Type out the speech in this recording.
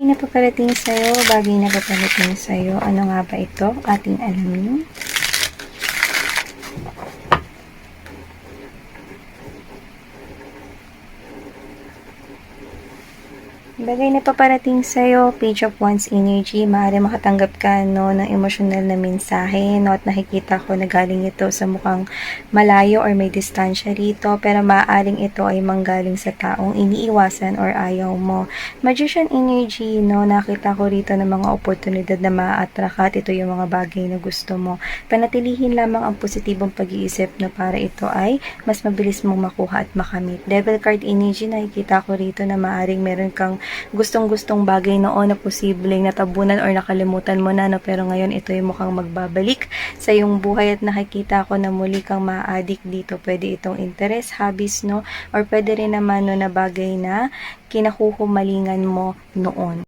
Napaparating sa'yo, bagay na paparating sa'yo. Ano nga ba ito? Ating alamin. Bagay na paparating sa'yo, Page of Wands energy, maaari makatanggap ka ng emosyonal na mensahe, at nakikita ko na galing ito sa mukhang malayo or may distansya rito, pero maaaring ito ay manggaling sa taong iniiwasan or ayaw mo. Magician energy, nakita ko rito ng mga oportunidad na maa-attract at ito yung mga bagay na gusto mo. Panatilihin lamang ang positibong pag-iisip para ito ay mas mabilis mong makuha at makamit. Devil card energy, nakikita ko rito na maaaring meron kang gustong-gustong bagay noon na posibleng natabunan or nakalimutan mo na, pero ngayon ito ay mukhang magbabalik sa iyong buhay at nakikita ko na muli kang ma-addict dito. Pwede itong interest, hobbies, or pwede rin naman na bagay na kinahuhumalingan mo noon.